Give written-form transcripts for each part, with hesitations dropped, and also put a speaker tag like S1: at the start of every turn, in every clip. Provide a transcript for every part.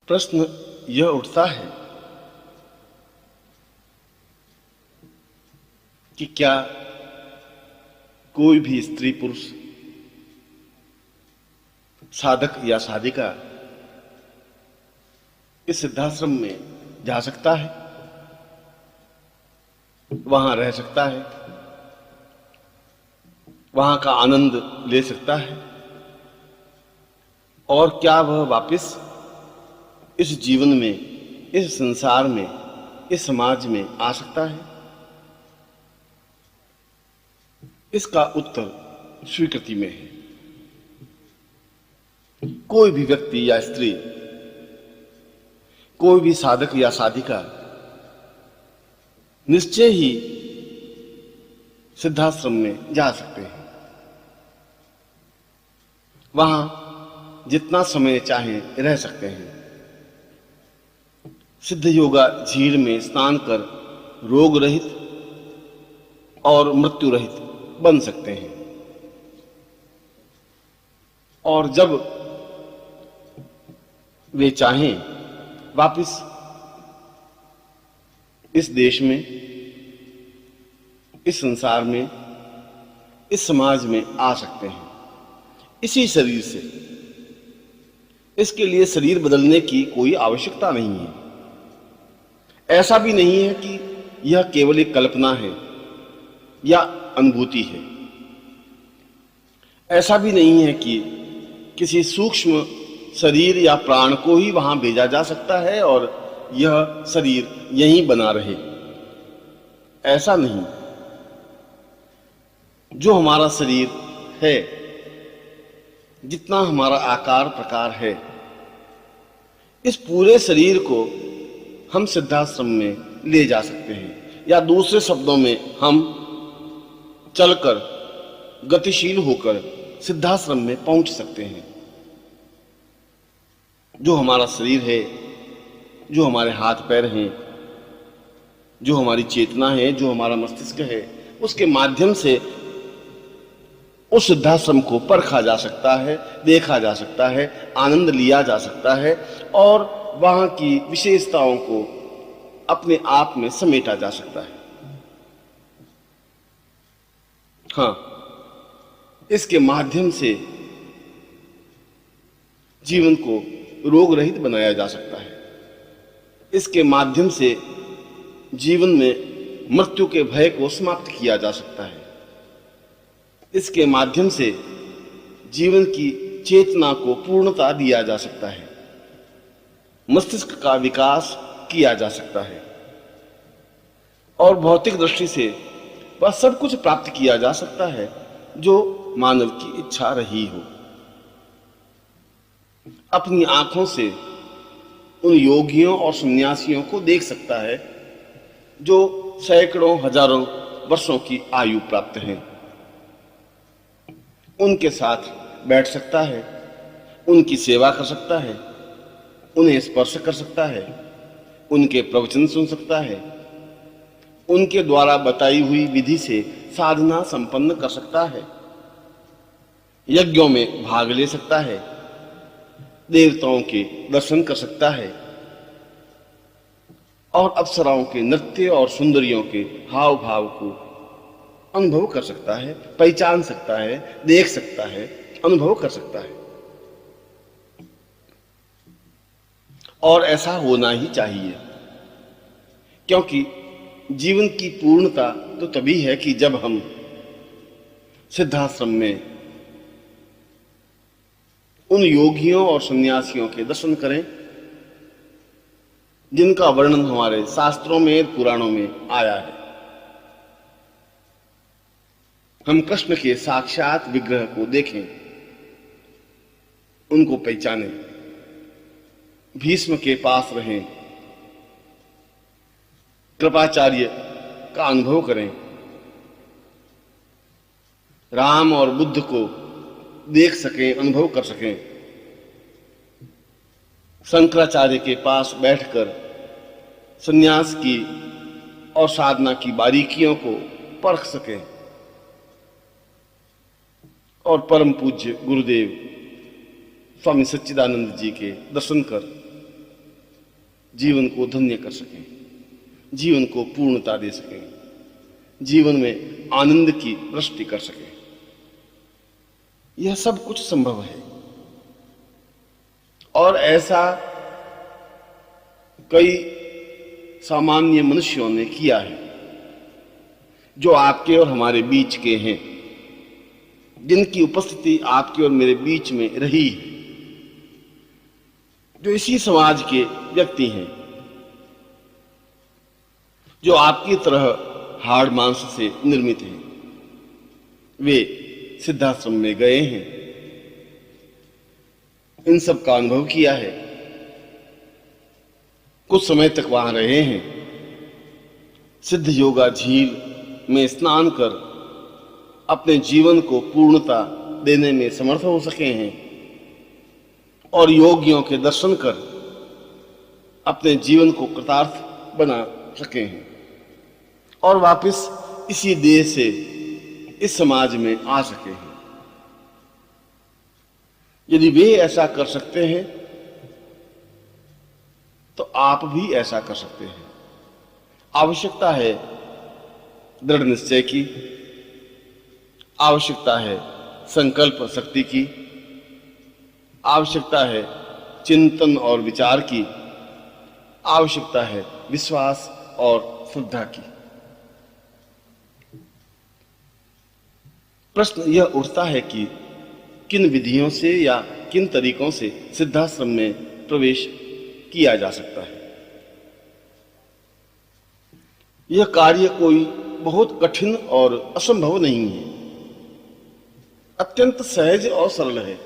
S1: प्रश्न यह उठता है कि क्या कोई भी स्त्री पुरुष, साधक या साधिका इस सिद्धाश्रम में जा सकता है, वहां रह सकता है, वहां का आनंद ले सकता है, और क्या वह वापस इस जीवन में, इस संसार में, इस समाज में आ सकता है? इसका उत्तर स्वीकृति में है। कोई भी व्यक्ति या स्त्री, कोई भी साधक या साधिका निश्चय ही सिद्धाश्रम में जा सकते हैं। वहां जितना समय चाहे रह सकते हैं। सिद्ध योगा झील में स्नान कर रोग रहित और मृत्यु रहित बन सकते हैं। और जब वे चाहें वापस इस देश में, इस संसार में, इस समाज में आ सकते हैं इसी शरीर से। इसके लिए शरीर बदलने की कोई आवश्यकता नहीं है। ऐसा भी नहीं है कि यह केवल एक कल्पना है या अनुभूति है। ऐसा भी नहीं है कि किसी सूक्ष्म शरीर या प्राण को ही वहां भेजा जा सकता है और यह शरीर यहीं बना रहे। ऐसा नहीं। जो हमारा शरीर है, जितना हमारा आकार प्रकार है, इस पूरे शरीर को हम सिद्धाश्रम में ले जा सकते हैं, या दूसरे शब्दों में हम चलकर, गतिशील होकर सिद्धाश्रम में पहुंच सकते हैं। जो हमारा शरीर है, जो हमारे हाथ पैर हैं, जो हमारी चेतना है, जो हमारा मस्तिष्क है, उसके माध्यम से उस सिद्धाश्रम को परखा जा सकता है, देखा जा सकता है, आनंद लिया जा सकता है और वहां की विशेषताओं को अपने आप में समेटा जा सकता है। हाँ, इसके माध्यम से जीवन को रोग रहित बनाया जा सकता है। इसके माध्यम से जीवन में मृत्यु के भय को समाप्त किया जा सकता है। इसके माध्यम से जीवन की चेतना को पूर्णता दिया जा सकता है। मस्तिष्क का विकास किया जा सकता है और भौतिक दृष्टि से वह सब कुछ प्राप्त किया जा सकता है जो मानव की इच्छा रही हो। अपनी आंखों से उन योगियों और सन्यासियों को देख सकता है जो सैकड़ों हजारों वर्षों की आयु प्राप्त हैं। उनके साथ बैठ सकता है, उनकी सेवा कर सकता है, उन्हें स्पर्श कर सकता है, उनके प्रवचन सुन सकता है, उनके द्वारा बताई हुई विधि से साधना संपन्न कर सकता है, यज्ञों में भाग ले सकता है, देवताओं के दर्शन कर सकता है और अप्सराओं के नृत्य और सुंदरियों के हाव भाव को अनुभव कर सकता है, पहचान सकता है, देख सकता है, अनुभव कर सकता है। और ऐसा होना ही चाहिए, क्योंकि जीवन की पूर्णता तो तभी है कि जब हम सिद्धाश्रम में उन योगियों और सन्यासियों के दर्शन करें जिनका वर्णन हमारे शास्त्रों में, पुराणों में आया है। हम कृष्ण के साक्षात विग्रह को देखें, उनको पहचानें, भीष्म के पास रहें, कृपाचार्य का अनुभव करें, राम और बुद्ध को देख सकें, अनुभव कर सकें, शंकराचार्य के पास बैठकर सन्यास की और साधना की बारीकियों को परख सकें और परम पूज्य गुरुदेव स्वामी सच्चिदानंद जी के दर्शन कर जीवन को धन्य कर सकें, जीवन को पूर्णता दे सकें, जीवन में आनंद की वृष्टि कर सकें। यह सब कुछ संभव है और ऐसा कई सामान्य मनुष्यों ने किया है जो आपके और हमारे बीच के हैं, जिनकी उपस्थिति आपके और मेरे बीच में रही है, जो इसी समाज के व्यक्ति हैं, जो आपकी तरह हाड़ मांस से निर्मित हैं। वे सिद्धाश्रम में गए हैं, इन सब का अनुभव किया है, कुछ समय तक वहां रहे हैं, सिद्ध योगा झील में स्नान कर अपने जीवन को पूर्णता देने में समर्थ हो सके हैं और योगियों के दर्शन कर अपने जीवन को कृतार्थ बना सके हैं और वापस इसी देह से इस समाज में आ सके हैं। यदि वे ऐसा कर सकते हैं तो आप भी ऐसा कर सकते हैं। आवश्यकता है दृढ़ निश्चय की, आवश्यकता है संकल्प शक्ति की, आवश्यकता है चिंतन और विचार की, आवश्यकता है विश्वास और श्रद्धा की। प्रश्न यह उठता है कि किन विधियों से या किन तरीकों से सिद्धाश्रम में प्रवेश किया जा सकता है। यह कार्य कोई बहुत कठिन और असंभव नहीं है, अत्यंत सहज और सरल है।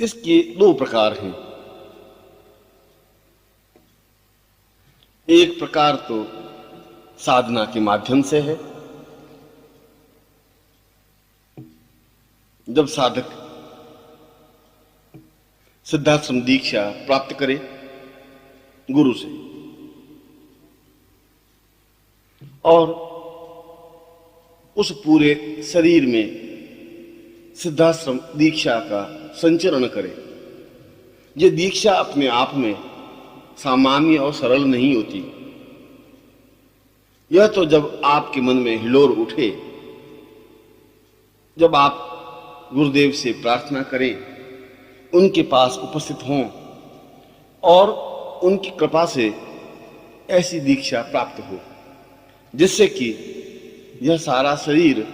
S1: इसके दो प्रकार हैं। एक प्रकार तो साधना के माध्यम से है। जब साधक सिद्धाश्रम दीक्षा प्राप्त करे गुरु से और उस पूरे शरीर में सिद्धाश्रम दीक्षा का संचरण करे, ये दीक्षा अपने आप में सामान्य और सरल नहीं होती। यह तो जब आपके मन में हिलोर उठे, जब आप गुरुदेव से प्रार्थना करें, उनके पास उपस्थित हों और उनकी कृपा से ऐसी दीक्षा प्राप्त हो जिससे कि यह सारा शरीर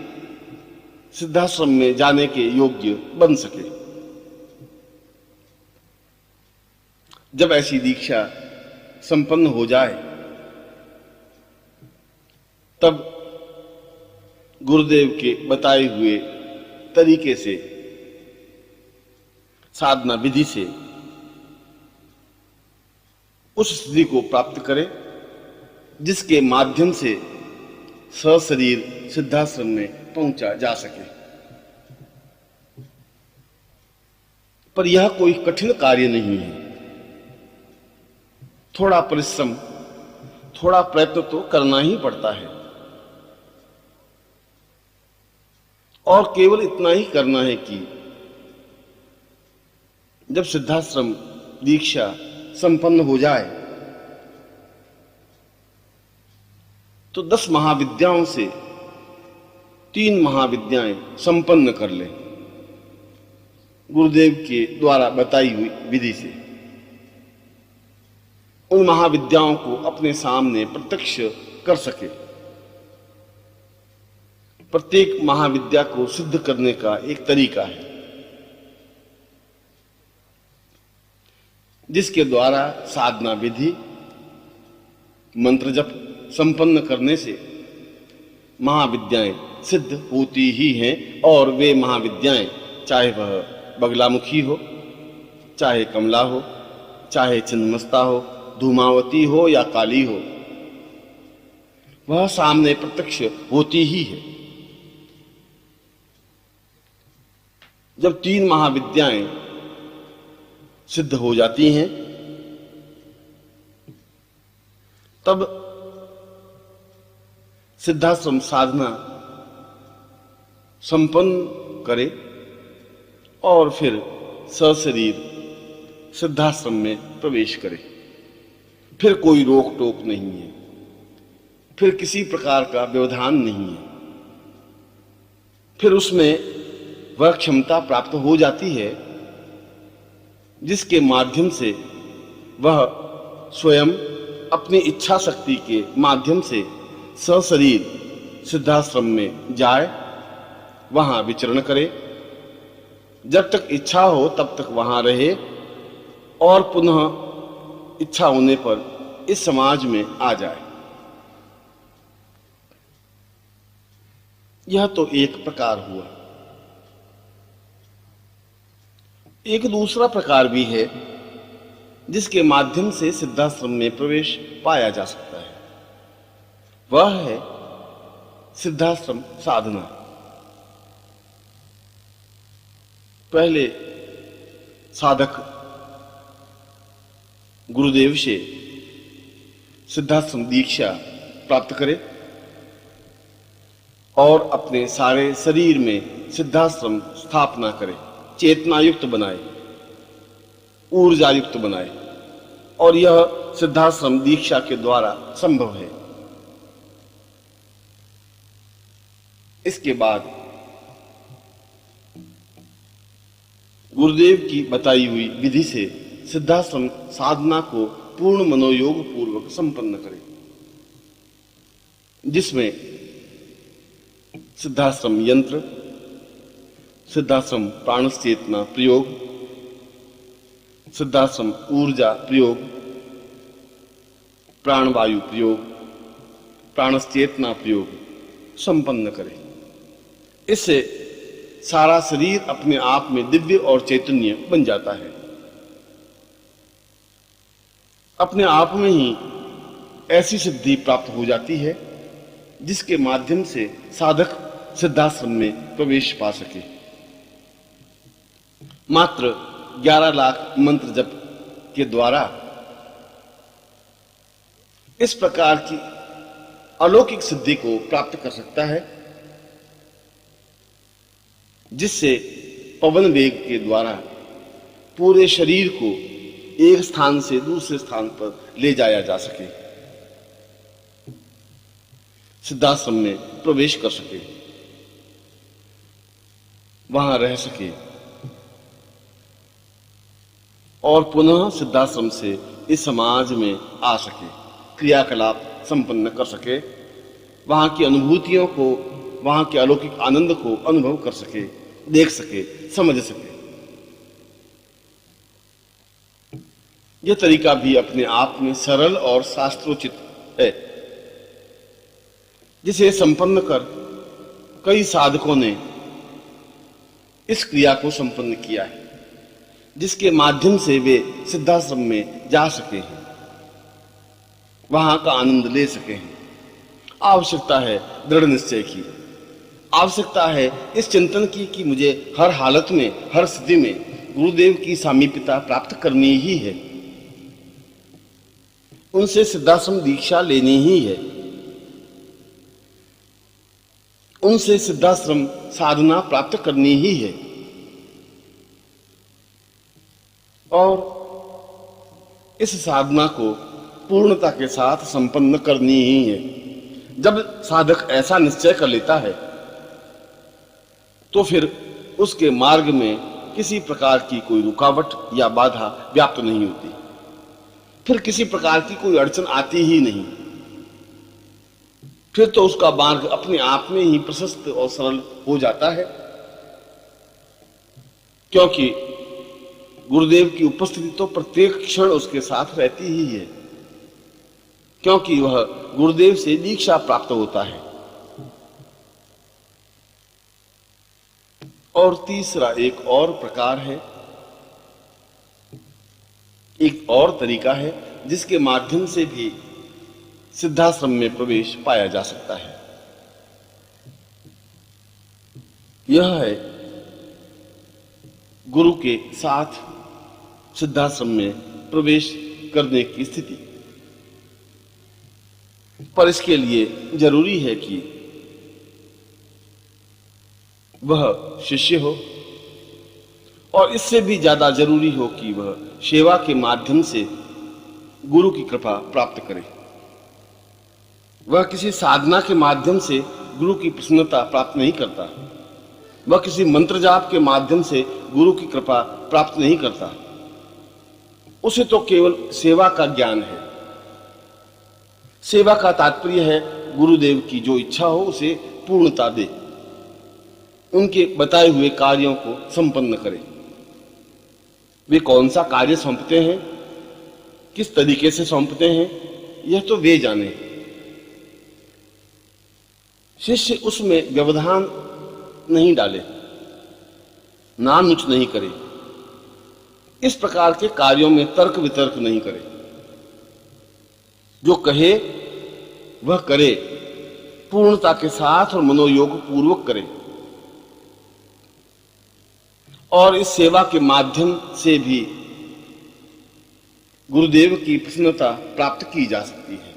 S1: सिद्धाश्रम में जाने के योग्य बन सके। जब ऐसी दीक्षा संपन्न हो जाए तब गुरुदेव के बताए हुए तरीके से साधना विधि से उस स्थिति को प्राप्त करें जिसके माध्यम से सशरीर सिद्धाश्रम में पहुंचा जा सके। पर यह कोई कठिन कार्य नहीं है। थोड़ा परिश्रम, थोड़ा प्रयत्न तो करना ही पड़ता है और केवल इतना ही करना है कि जब सिद्धाश्रम दीक्षा संपन्न हो जाए तो 10 महाविद्याओं से 3 महाविद्याएं संपन्न कर ले गुरुदेव के द्वारा बताई हुई विधि से। उन महाविद्याओं को अपने सामने प्रत्यक्ष कर सके। प्रत्येक महाविद्या को सिद्ध करने का एक तरीका है जिसके द्वारा साधना विधि मंत्र जप संपन्न करने से महाविद्याएं सिद्ध होती ही हैं। और वे महाविद्याएं चाहे वह बगलामुखी हो, चाहे कमला हो, चाहे छिन्नमस्ता हो, धूमावती हो या काली हो, वह सामने प्रत्यक्ष होती ही है। जब 3 महाविद्याएं सिद्ध हो जाती हैं तब सिद्धाश्रम साधना संपन्न करे और फिर सशरीर सिद्धाश्रम में प्रवेश करे। फिर कोई रोक टोक नहीं है, फिर किसी प्रकार का व्यवधान नहीं है। फिर उसमें वह क्षमता प्राप्त हो जाती है जिसके माध्यम से वह स्वयं अपनी इच्छा शक्ति के माध्यम से सशरीर सिद्धाश्रम में जाए, वहां विचरण करे, जब तक इच्छा हो तब तक वहां रहे और पुनः इच्छा होने पर इस समाज में आ जाए। यह तो एक प्रकार हुआ। एक दूसरा प्रकार भी है जिसके माध्यम से सिद्धाश्रम में प्रवेश पाया जा सकता है। वह है सिद्धाश्रम साधना। पहले साधक गुरुदेव से सिद्धाश्रम दीक्षा प्राप्त करे और अपने सारे शरीर में सिद्धाश्रम स्थापना करे, चेतना युक्त बनाए, ऊर्जा युक्त बनाए, और यह सिद्धाश्रम दीक्षा के द्वारा संभव है। इसके बाद गुरुदेव की बताई हुई विधि से सिद्धाश्रम साधना को पूर्ण मनोयोग पूर्वक संपन्न करे, जिसमें सिद्धाश्रम यंत्र, सिद्धाश्रम प्राण चेतना प्रयोग, सिद्धाश्रम ऊर्जा प्रयोग, प्राणवायु प्रयोग, प्राण चेतना प्रयोग संपन्न करे। इससे सारा शरीर अपने आप में दिव्य और चैतन्य बन जाता है। अपने आप में ही ऐसी सिद्धि प्राप्त हो जाती है जिसके माध्यम से साधक सिद्धाश्रम में प्रवेश पा सके। मात्र 11 लाख मंत्र जप के द्वारा इस प्रकार की अलौकिक सिद्धि को प्राप्त कर सकता है, जिससे पवन वेग के द्वारा पूरे शरीर को एक स्थान से दूसरे स्थान पर ले जाया जा सके, सिद्धाश्रम में प्रवेश कर सके, वहां रह सके और पुनः सिद्धाश्रम से इस समाज में आ सके, क्रियाकलाप संपन्न कर सके, वहां की अनुभूतियों को, वहां के अलौकिक आनंद को अनुभव कर सके, देख सके, समझ सके। यह तरीका भी अपने आप में सरल और शास्त्रोचित है, जिसे संपन्न कर कई साधकों ने इस क्रिया को संपन्न किया है, जिसके माध्यम से वे सिद्धाश्रम में जा सके हैं, वहां का आनंद ले सके हैं। आवश्यकता है दृढ़ निश्चय की, आवश्यकता है इस चिंतन की कि मुझे हर हालत में, हर स्थिति में गुरुदेव की सामीप्यता प्राप्त करनी ही है, उनसे सिद्धाश्रम दीक्षा लेनी ही है, उनसे सिद्धाश्रम साधना प्राप्त करनी ही है और इस साधना को पूर्णता के साथ संपन्न करनी ही है। जब साधक ऐसा निश्चय कर लेता है तो फिर उसके मार्ग में किसी प्रकार की कोई रुकावट या बाधा व्याप्त नहीं होती, फिर किसी प्रकार की कोई अड़चन आती ही नहीं। फिर तो उसका मार्ग अपने आप में ही प्रशस्त और सरल हो जाता है, क्योंकि गुरुदेव की उपस्थिति तो प्रत्येक क्षण उसके साथ रहती ही है, क्योंकि वह गुरुदेव से दीक्षा प्राप्त होता है। और तीसरा एक और प्रकार है, एक और तरीका है जिसके माध्यम से भी सिद्धाश्रम में प्रवेश पाया जा सकता है। यह है गुरु के साथ सिद्धाश्रम में प्रवेश करने की स्थिति। पर इसके लिए जरूरी है कि वह शिष्य हो और इससे भी ज्यादा जरूरी हो कि वह सेवा के माध्यम से गुरु की कृपा प्राप्त करे। वह किसी साधना के माध्यम से गुरु की प्रसन्नता प्राप्त नहीं करता। वह किसी मंत्र जाप के माध्यम से गुरु की कृपा प्राप्त नहीं करता। उसे तो केवल सेवा का ज्ञान है। सेवा का तात्पर्य है गुरुदेव की जो इच्छा हो उसे पूर्णता दे, उनके बताए हुए कार्यों को संपन्न करे। वे कौन सा कार्य सौंपते हैं, किस तरीके से सौंपते हैं, यह तो वे जाने। शिष्य उसमें व्यवधान नहीं डाले, नानुच नहीं करे, इस प्रकार के कार्यों में तर्क वितर्क नहीं करे। जो कहे वह करे, पूर्णता के साथ और मनोयोग पूर्वक करे। और इस सेवा के माध्यम से भी गुरुदेव की प्रसन्नता प्राप्त की जा सकती है।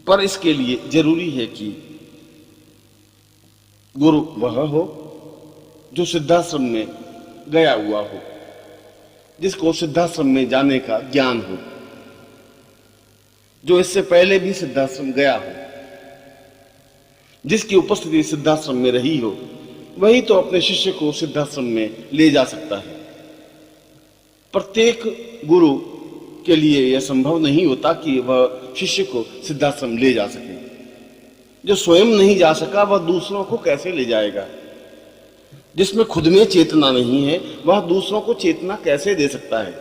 S1: पर इसके लिए जरूरी है कि गुरु वह हो जो सिद्धाश्रम में गया हुआ हो, जिसको सिद्धाश्रम में जाने का ज्ञान हो, जो इससे पहले भी सिद्धाश्रम गया हो, जिसकी उपस्थिति सिद्धाश्रम में रही हो। वही तो अपने शिष्य को सिद्धाश्रम में ले जा सकता है। प्रत्येक गुरु के लिए यह संभव नहीं होता कि वह शिष्य को सिद्धाश्रम ले जा सके। जो स्वयं नहीं जा सका वह दूसरों को कैसे ले जाएगा? जिसमें खुद में चेतना नहीं है वह दूसरों को चेतना कैसे दे सकता है?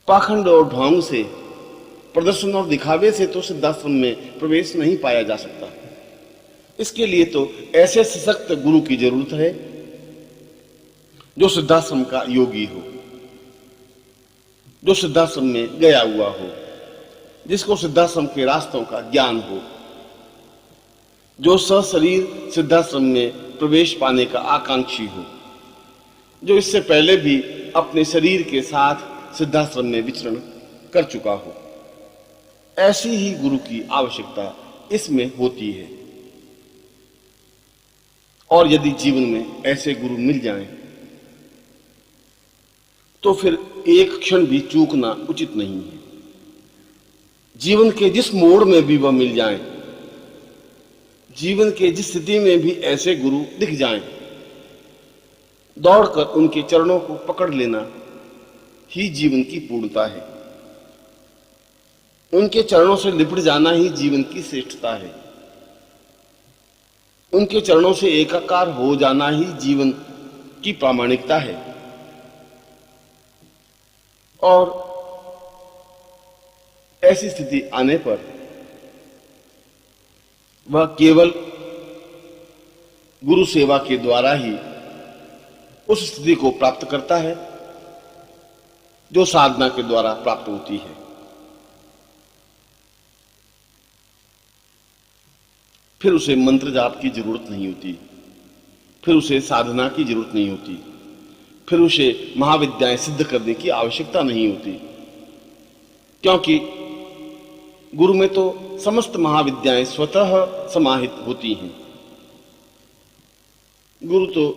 S1: पाखंड और ढोंग से, प्रदर्शन और दिखावे से तो सिद्धाश्रम में प्रवेश नहीं पाया जा सकता। इसके लिए तो ऐसे सशक्त गुरु की जरूरत है जो सिद्धाश्रम का योगी हो, जो सिद्धाश्रम में गया हुआ हो, जिसको सिद्धाश्रम के रास्तों का ज्ञान हो, जो सशरीर सिद्धाश्रम में प्रवेश पाने का आकांक्षी हो, जो इससे पहले भी अपने शरीर के साथ सिद्धाश्रम में विचरण कर चुका हो। ऐसी ही गुरु की आवश्यकता इसमें होती है। और यदि जीवन में ऐसे गुरु मिल जाएं, तो फिर एक क्षण भी चूकना उचित नहीं है। जीवन के जिस मोड़ में भी वह मिल जाएं, जीवन के जिस स्थिति में भी ऐसे गुरु दिख जाएं, दौड़कर उनके चरणों को पकड़ लेना ही जीवन की पूर्णता है। उनके चरणों से लिपट जाना ही जीवन की श्रेष्ठता है। उनके चरणों से एकाकार हो जाना ही जीवन की प्रामाणिकता है। और ऐसी स्थिति आने पर वह केवल गुरु सेवा के द्वारा ही उस स्थिति को प्राप्त करता है जो साधना के द्वारा प्राप्त होती है। फिर उसे मंत्र जाप की जरूरत नहीं होती, फिर उसे साधना की जरूरत नहीं होती, फिर उसे महाविद्याएं सिद्ध करने की आवश्यकता नहीं होती, क्योंकि गुरु में तो समस्त महाविद्याएं स्वतः समाहित होती हैं। गुरु तो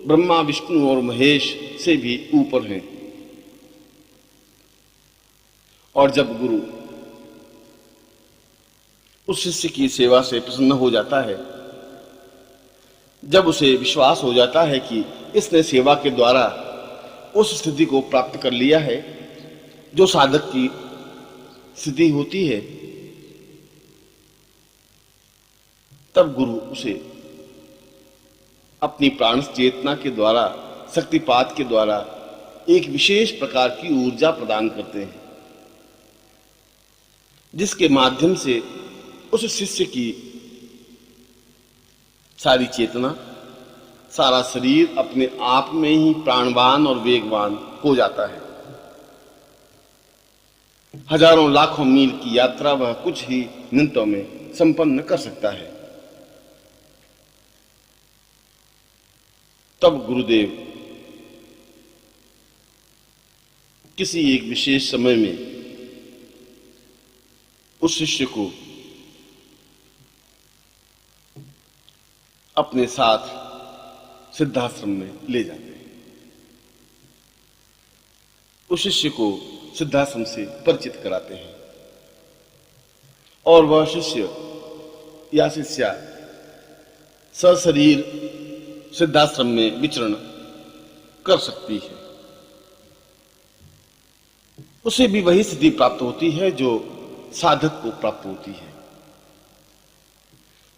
S1: ब्रह्मा, विष्णु और महेश से भी ऊपर हैं। और जब गुरु उस शिष्य की सेवा से प्रसन्न हो जाता है, जब उसे विश्वास हो जाता है कि इसने सेवा के द्वारा उस स्थिति को प्राप्त कर लिया है जो साधक की स्थिति होती है, तब गुरु उसे अपनी प्राण चेतना के द्वारा, शक्तिपात के द्वारा एक विशेष प्रकार की ऊर्जा प्रदान करते हैं, जिसके माध्यम से उस शिष्य की सारी चेतना, सारा शरीर अपने आप में ही प्राणवान और वेगवान हो जाता है। हजारों लाखों मील की यात्रा वह कुछ ही मिनटों में संपन्न कर सकता है। तब गुरुदेव किसी एक विशेष समय में उस शिष्य को अपने साथ सिद्धाश्रम में ले जाते हैं। उस शिष्य को सिद्धाश्रम से परिचित कराते हैं और वह शिष्य या शिष्या सशरीर सिद्धाश्रम में विचरण कर सकती है। उसे भी वही स्थिति प्राप्त होती है जो साधक को प्राप्त होती है।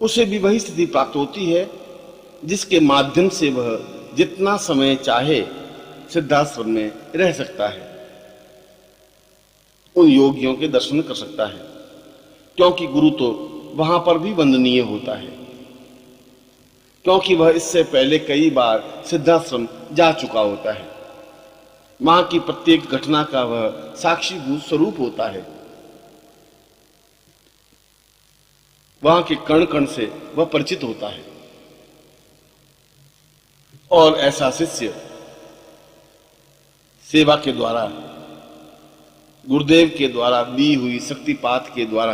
S1: उसे भी वही स्थिति प्राप्त होती है जिसके माध्यम से वह जितना समय चाहे सिद्धाश्रम में रह सकता है, उन योगियों के दर्शन कर सकता है, क्योंकि गुरु तो वहां पर भी वंदनीय होता है, क्योंकि वह इससे पहले कई बार सिद्धाश्रम जा चुका होता है। वहां की प्रत्येक घटना का वह साक्षीभूत स्वरूप होता है। वहां के कण कण से वह परिचित होता है। और ऐसा शिष्य सेवा के द्वारा, गुरुदेव के द्वारा दी हुई शक्तिपात के द्वारा,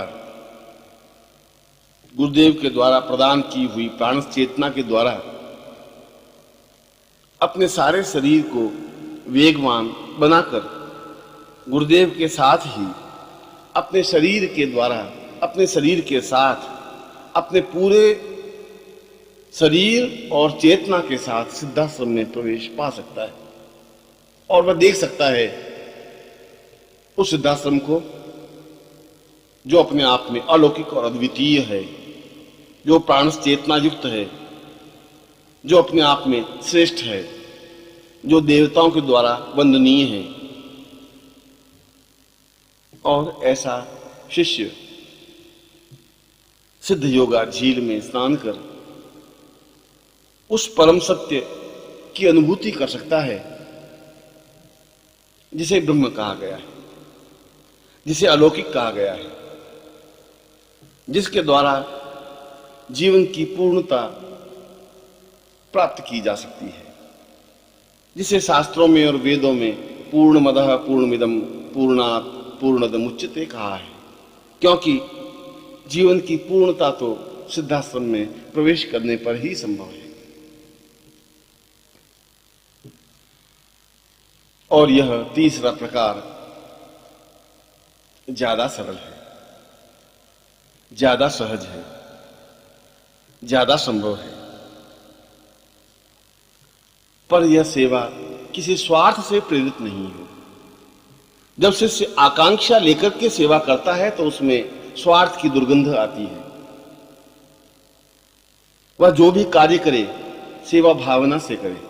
S1: गुरुदेव के द्वारा प्रदान की हुई प्राण चेतना के द्वारा अपने सारे शरीर को वेगवान बनाकर गुरुदेव के साथ ही अपने शरीर के द्वारा, अपने शरीर के साथ, अपने पूरे शरीर और चेतना के साथ सिद्धाश्रम में प्रवेश पा सकता है। और वह देख सकता है उस सिद्धाश्रम को जो अपने आप में अलौकिक और अद्वितीय है, जो प्राण चेतना युक्त है, जो अपने आप में श्रेष्ठ है, जो देवताओं के द्वारा वंदनीय है। और ऐसा शिष्य सिद्ध योगा झील में स्नान कर उस परम सत्य की अनुभूति कर सकता है जिसे ब्रह्म कहा गया है, जिसे अलौकिक कहा गया है, जिसके द्वारा जीवन की पूर्णता प्राप्त की जा सकती है, जिसे शास्त्रों में और वेदों में पूर्णमदः पूर्णमिदं पूर्णात् पूर्णदमुच्यते कहा है। क्योंकि जीवन की पूर्णता तो सिद्धाश्रम में प्रवेश करने पर ही संभव है। और यह तीसरा प्रकार ज्यादा सरल है, ज्यादा सहज है, ज्यादा संभव है। पर यह सेवा किसी स्वार्थ से प्रेरित नहीं है। जब शिष्य आकांक्षा लेकर के सेवा करता है तो उसमें स्वार्थ की दुर्गंध आती है। वह जो भी कार्य करे सेवा भावना से करे,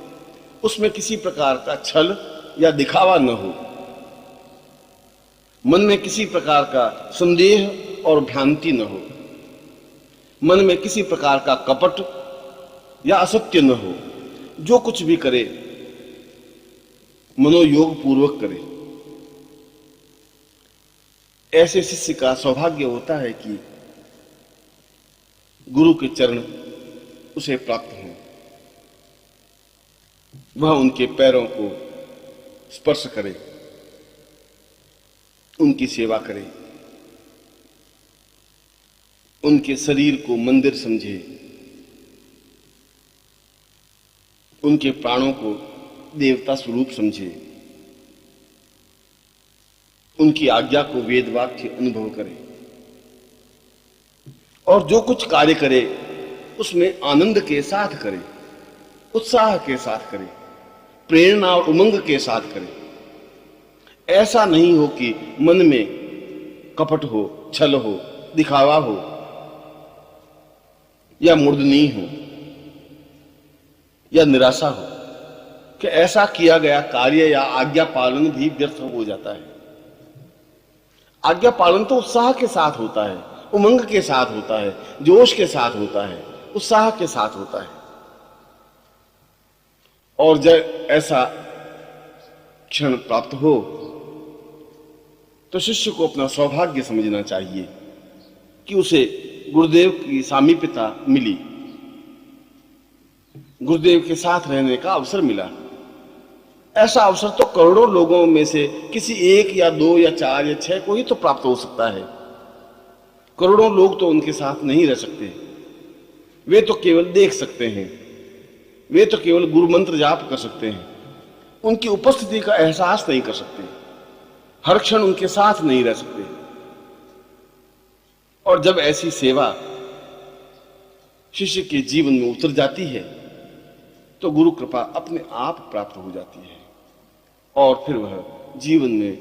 S1: उसमें किसी प्रकार का छल या दिखावा न हो, मन में किसी प्रकार का संदेह और भ्रांति न हो, मन में किसी प्रकार का कपट या असत्य न हो। जो कुछ भी करे मनोयोग पूर्वक करे। ऐसे शिष्य का सौभाग्य होता है कि गुरु के चरण उसे प्राप्त हों, वह उनके पैरों को स्पर्श करे, उनकी सेवा करे, उनके शरीर को मंदिर समझे, उनके प्राणों को देवता स्वरूप समझे, उनकी आज्ञा को वेद वाक्य अनुभव करे और जो कुछ कार्य करे उसमें आनंद के साथ करे, उत्साह के साथ करे, प्रेरणा और उमंग के साथ करे। ऐसा नहीं हो कि मन में कपट हो, छल हो, दिखावा हो या मुर्दनी हो या निराशा हो कि ऐसा किया गया कार्य या आज्ञा पालन भी व्यर्थ हो जाता है। आज्ञा पालन तो उत्साह के साथ होता है, उमंग के साथ होता है, जोश के साथ होता है, उत्साह के साथ होता है। और जब ऐसा क्षण प्राप्त हो तो शिष्य को अपना सौभाग्य समझना चाहिए कि उसे गुरुदेव की सामीप्यता मिली, गुरुदेव के साथ रहने का अवसर मिला। ऐसा अवसर तो करोड़ों लोगों में से किसी एक या दो या चार या छह को ही तो प्राप्त हो सकता है। करोड़ों लोग तो उनके साथ नहीं रह सकते, वे तो केवल देख सकते हैं, वे तो केवल गुरु मंत्र जाप कर सकते हैं, उनकी उपस्थिति का एहसास नहीं कर सकते, हर क्षण उनके साथ नहीं रह सकते। और जब ऐसी सेवा शिष्य के जीवन में उतर जाती है तो गुरु कृपा अपने आप प्राप्त हो जाती है और फिर वह जीवन में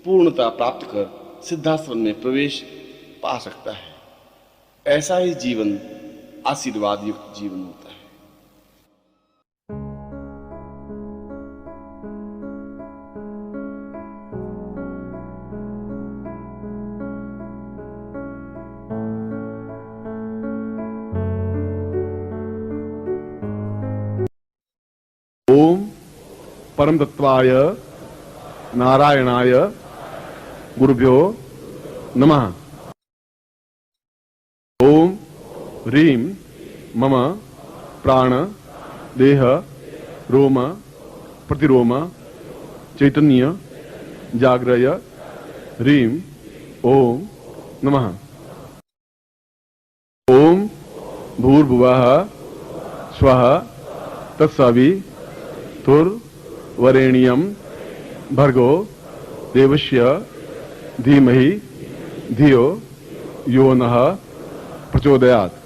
S1: पूर्णता प्राप्त कर सिद्धाश्रम में प्रवेश पा सकता है। ऐसा ही जीवन आशीर्वाद युक्त जीवन होता है।
S2: ओम परम तत्वाय नारायणाय गुरुभ्यो नमः। ओम ह्रीं मम प्राण देह रोम प्रतिरोम चैतन्य जाग्रय ह्रीं ओम नमः। ओम भूर्भुवः स्वः तत्सवितुर्वरेण्यं भर्गो देवस्य धीमहि धियो यो नः प्रचोदयात्।